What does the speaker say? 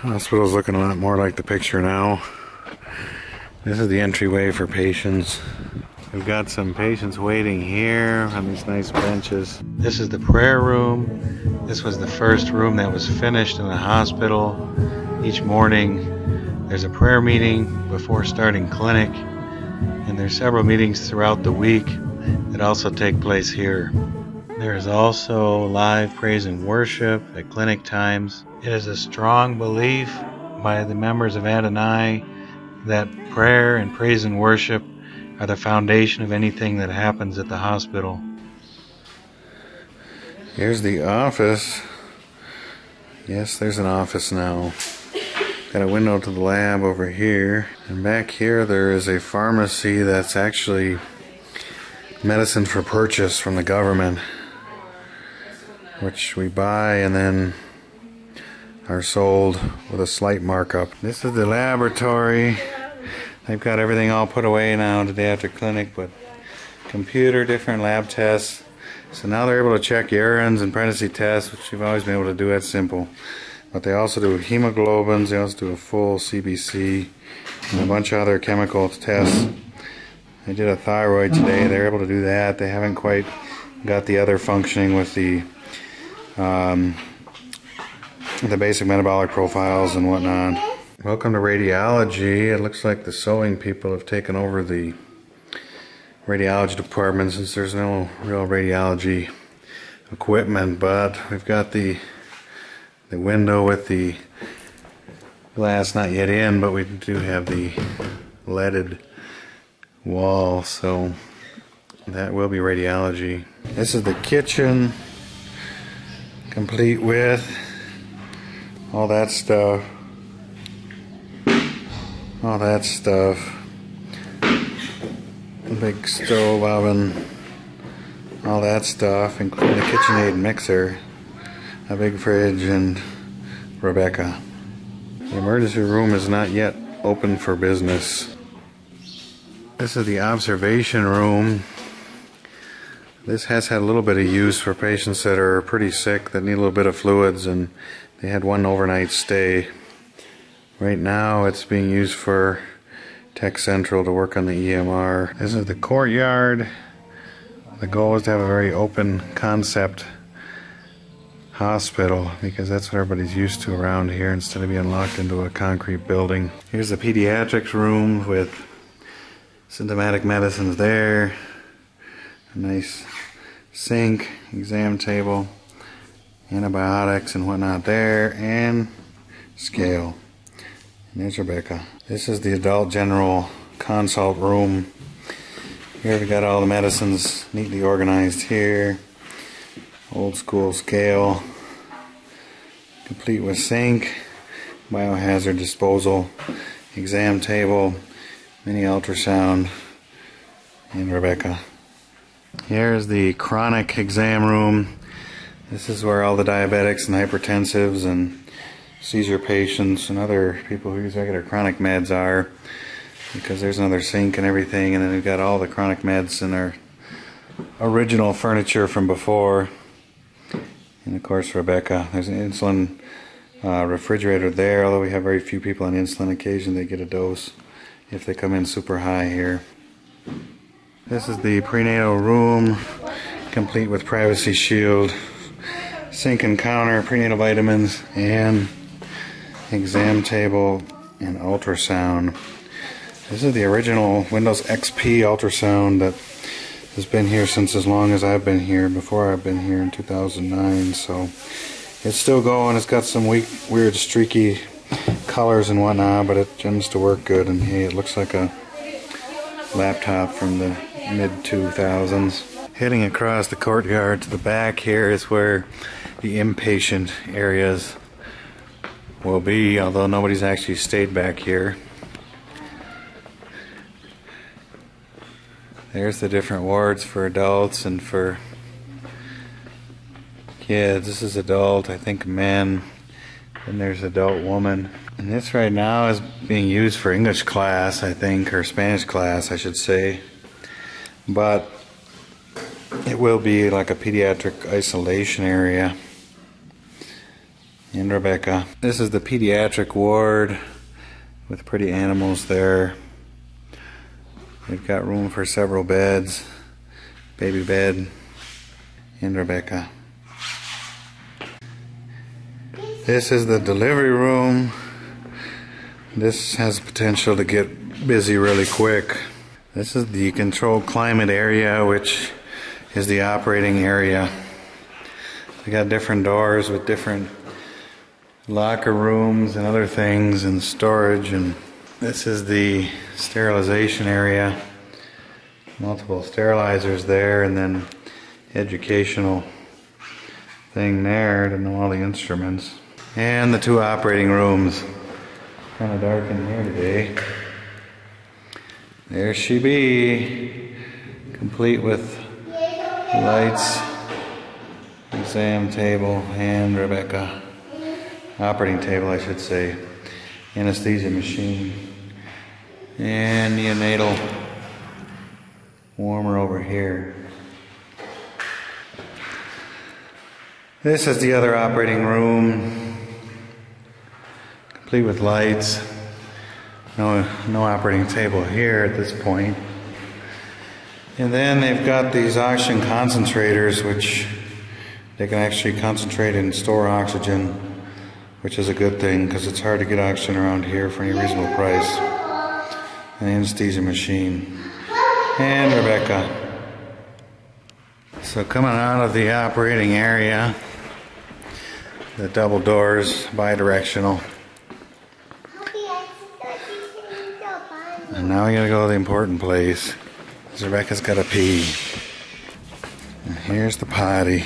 Hospital's looking a lot more like the picture now. This is the entryway for patients. We've got some patients waiting here on these nice benches. This is the prayer room. This was the first room that was finished in the hospital. Each morning there's a prayer meeting before starting clinic, and there's several meetings throughout the week that also take place here. There is also live praise and worship at clinic times. It is a strong belief by the members of Adonai that prayer and praise and worship are the foundation of anything that happens at the hospital. Here's the office. Yes, there's an office now. Got a window to the lab over here. And back here there is a pharmacy that's actually medicine for purchase from the government, which we buy and then are sold with a slight markup. This is the laboratory. They've got everything all put away now today after clinic, but computer, different lab tests. So now they're able to check urines and pregnancy tests, which we've always been able to do. That's simple. But they also do hemoglobins, they also do a full CBC, and a bunch of other chemical tests. They did a thyroid today, they're able to do that. They haven't quite got the other functioning with the basic metabolic profiles and whatnot. Welcome to radiology. It looks like the sewing people have taken over the radiology department since there's no real radiology equipment, but we've got the window with the glass not yet in, but we do have the leaded wall, so that will be radiology. This is the kitchen, complete with all that stuff. A big stove, oven, all that stuff, including the KitchenAid mixer, a big fridge, and Rebecca. The emergency room is not yet open for business. This is the observation room. This has had a little bit of use for patients that are pretty sick, that need a little bit of fluids, and they had one overnight stay. Right now it's being used for Tech Central to work on the EMR. This is the courtyard. The goal is to have a very open concept hospital, because that's what everybody's used to around here instead of being locked into a concrete building. Here's the pediatrics room with symptomatic medicines there. A nice sink, exam table, antibiotics and whatnot there, and scale. And there's Rebecca. This is the adult general consult room. Here we got all the medicines neatly organized here. Old school scale, complete with sink, biohazard disposal, exam table, mini ultrasound, and Rebecca. Here's the chronic exam room. This is where all the diabetics and hypertensives and seizure patients and other people who use regular chronic meds are, because there's another sink and everything, and then we've got all the chronic meds in our original furniture from before. And of course Rebecca. There's an insulin refrigerator there, although we have very few people on insulin. Occasionally they get a dose if they come in super high here. This is the prenatal room, complete with privacy shield, sink and counter, prenatal vitamins, and exam table and ultrasound. This is the original Windows XP ultrasound that has been here since as long as I've been here, before I've been here in 2009, so it's still going. It's got some weird streaky colors and whatnot, but it tends to work good, and hey, it looks like a laptop from the mid-2000s. Heading across the courtyard to the back here is where the inpatient areas will be, although nobody's actually stayed back here. There's the different wards for adults and for kids. This is adult, I think men, and there's adult woman. And this right now is being used for English class, I think, or Spanish class, I should say. But it will be like a pediatric isolation area. and Rebecca. This is the pediatric ward with pretty animals there. We've got room for several beds. Baby bed and Rebecca. This is the delivery room. This has potential to get busy really quick. This is the controlled climate area, which is the operating area. We got different doors with different locker rooms and other things and storage, and this is the sterilization area. Multiple sterilizers there, and then educational thing there to know all the instruments. And the two operating rooms. Kind of dark in here today. There she be, complete with lights, exam table, and Rebecca. Operating table, I should say. Anesthesia machine. And neonatal warmer over here. This is the other operating room, complete with lights. No operating table here at this point. And then they've got these oxygen concentrators, which they can actually concentrate and store oxygen, which is a good thing because it's hard to get oxygen around here for any reasonable price. An anesthesia machine. And Rebecca. So coming out of the operating area, the double doors, bidirectional. And now we gotta go to the important place. Rebecca's gotta pee. And here's the potty.